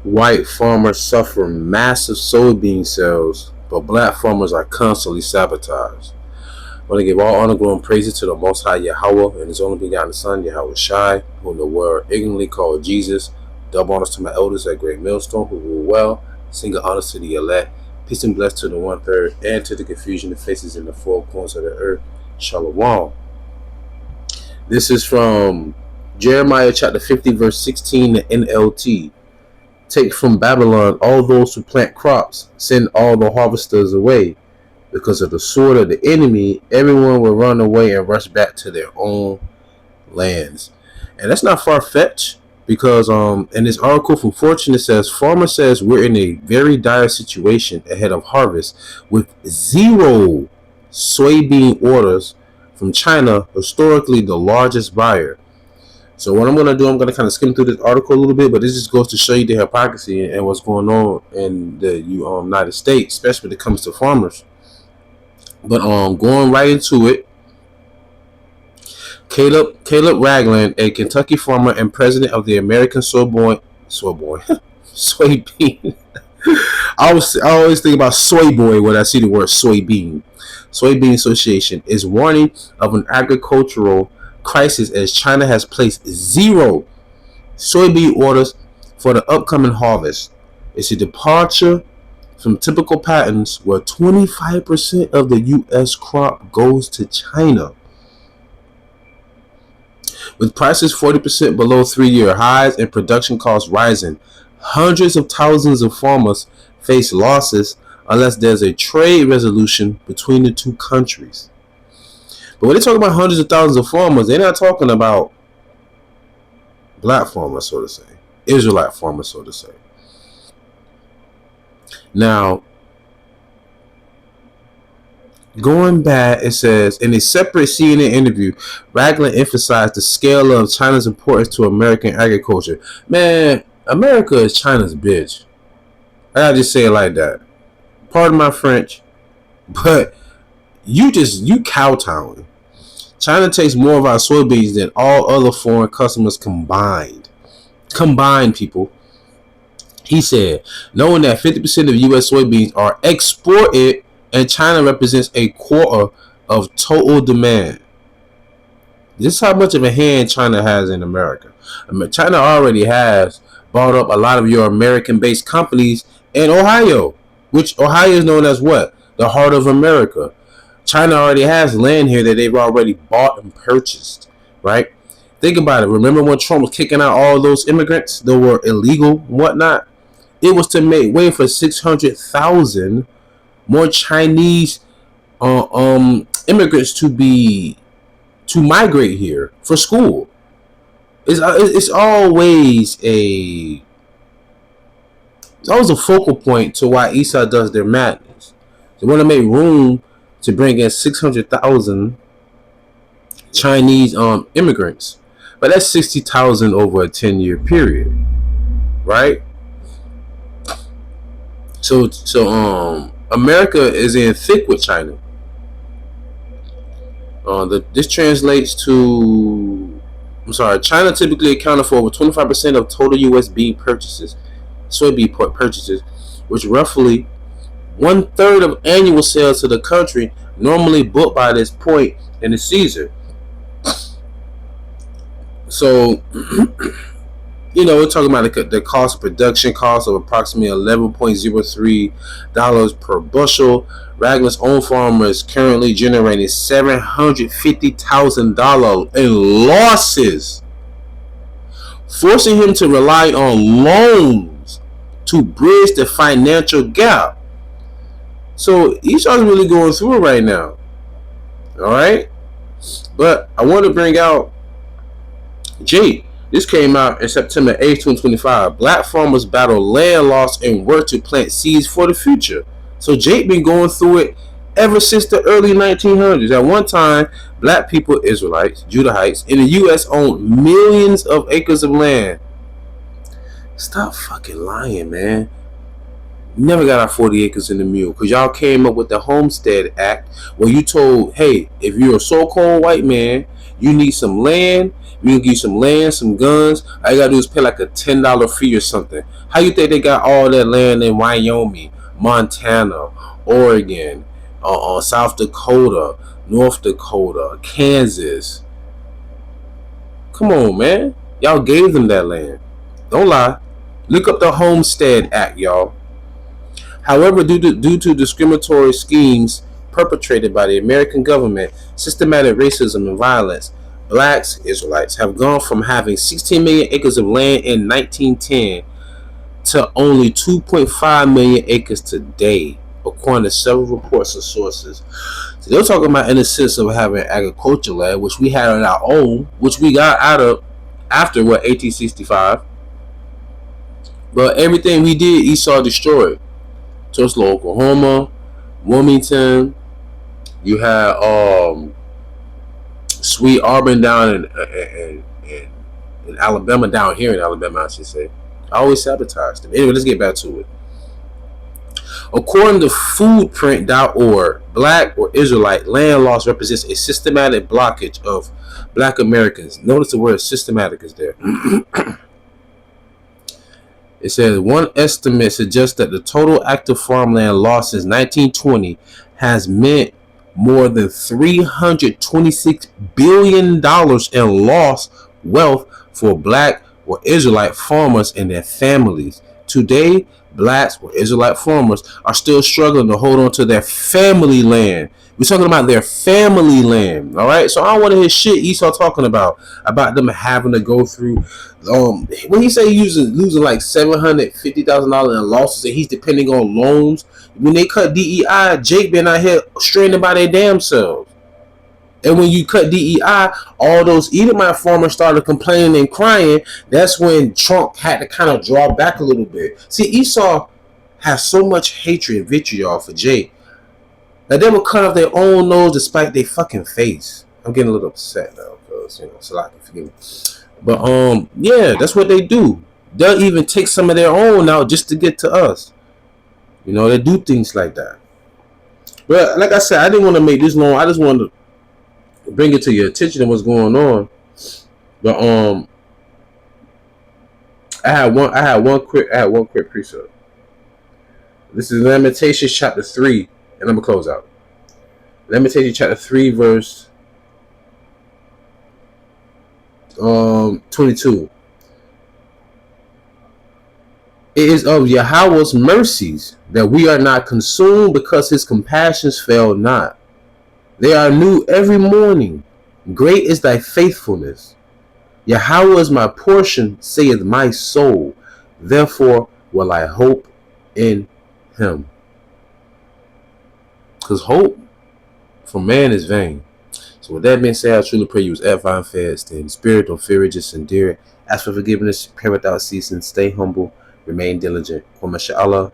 White farmers suffer massive soybean sales, but black farmers are constantly sabotaged. I want to give all honor, glory, and praises to the Most High Yahawah and His only begotten Son, YAHAWASHI, whom the world ignorantly called Jesus. Double honors to my elders at Great Millstone, who rule well. Single honors to the elect. Peace and bless to the 1/3, and to the confusion that faces in the four corners of the earth. Shalom. This is from Jeremiah chapter 50, verse 16, the NLT. Take from Babylon all those who plant crops, send all the harvesters away. Because of the sword of the enemy, everyone will run away and rush back to their own lands. And that's not far-fetched, because in this article from Fortune, it says, farmer says we're in a very dire situation ahead of harvest with 0 soybean orders from China, historically the largest buyer. So what I'm going to do, I'm going to kind of skim through this article a little bit, but this just goes to show you the hypocrisy and what's going on in the United States, especially when it comes to farmers. But going right into it, Caleb Ragland, a Kentucky farmer and president of the American Soybean. I always think about soy boy when I see the word soybean. Soybean Association is warning of an agricultural crisis as China has placed 0 soybean orders for the upcoming harvest. It's a departure from typical patterns where 25% of the U.S. crop goes to China. With prices 40% below 3-year highs and production costs rising, hundreds of thousands of farmers face losses unless there's a trade resolution between the two countries. But when they talk about hundreds of thousands of farmers, they're not talking about black farmers, so to say, Israelite farmers, so to say. Now, going back, it says, in a separate CNN interview, Ragland emphasized the scale of China's importance to American agriculture. Man, America is China's bitch. I gotta just say it like that. Pardon my French, but you kowtowing. China takes more of our soybeans than all other foreign customers combined. Combined, people. He said, knowing that 50% of U.S. soybeans are exported and China represents a quarter of total demand. This is how much of a hand China has in America. I mean, China already has bought up a lot of your American-based companies in Ohio, which Ohio is known as what? The heart of America. China already has land here that they've already bought and purchased, right? Think about it. Remember when Trump was kicking out all those immigrants that were illegal and whatnot? It was to make way for 600,000 more Chinese immigrants to migrate here for school. It's always a focal point to why Esau does their madness. They want to make room to bring in 600,000 Chinese immigrants, but that's 60,000 over a 10-year period, right? So America is in thick with China. This translates to, China typically accounted for over 25% of total U.S. soybean purchases, which roughly 1/3 of annual sales to the country, normally booked by this point in the season. So, we're talking about the cost of production cost of approximately $11.03 per bushel. Ragland's own farmer is currently generating $750,000 in losses, forcing him to rely on loans to bridge the financial gap. So Esau's really going through it right now. All right, but I want to bring out Jake. This came out in September 8th, 2025. Black farmers battle land loss and work to plant seeds for the future. So Jake been going through it ever since the early 1900s. At one time, black people, Israelites, Judahites, in the U.S. owned millions of acres of land. Stop fucking lying, man. We never got our 40 acres in the mule because y'all came up with the Homestead Act where you told, hey, if you're a so-called white man, you need some land, we can give you some land, some guns. All you gotta do is pay like a $10 fee or something. How you think they got all that land in Wyoming, Montana, Oregon, South Dakota, North Dakota, Kansas? Come on, man. Y'all gave them that land. Don't lie. Look up the Homestead Act, y'all. However, due to discriminatory schemes perpetrated by the American government, systematic racism and violence, blacks, Israelites, have gone from having 16 million acres of land in 1910 to only 2.5 million acres today, according to several reports and sources. So they're talking about in the sense of having agricultural land, which we had on our own, which we got out of after 1865. But everything we did, Esau destroyed. Tulsa, Oklahoma, Wilmington. You had Sweet Auburn down in Alabama, down here in Alabama, I should say. I always sabotaged them. Anyway, let's get back to it. According to foodprint.org, black or Israelite land loss represents a systematic blockage of black Americans. Notice the word systematic is there. It says one estimate suggests that the total active farmland lost since 1920 has meant more than $326 billion in lost wealth for black or Israelite farmers and their families. Today, blacks or Israelite farmers are still struggling to hold on to their family land. We're talking about their family land, all right? So I don't want to hear shit Esau talking about them having to go through. When he say he's losing like $750,000 in losses and he's depending on loans, when they cut DEI, Jake been out here straining by their damn selves. And when you cut DEI, all those Edomite farmers started complaining and crying. That's when Trump had to kind of draw back a little bit. See, Esau has so much hatred and vitriol for Jake that they will cut off their own nose despite their fucking face. I'm getting a little upset now because, Salaki, forgive me. But yeah, that's what they do. They'll even take some of their own out just to get to us. They do things like that. But like I said, I didn't want to make this long. I just wanted to bring it to your attention of what's going on. But I had one quick precept. This is Lamentations chapter 3, and I'm gonna close out. Lamentations chapter 3, verse 22. It is of Yahawah's mercies that we are not consumed, because his compassions fail not. They are new every morning. Great is thy faithfulness. Yahawah is my portion, saith my soul. Therefore will I hope in him. Because hope for man is vain. So with that being said, I truly pray you was edified and fed. Stay in the spirit, don't fear it, just endure it. Ask for forgiveness, pray without ceasing, stay humble, remain diligent. Shalom.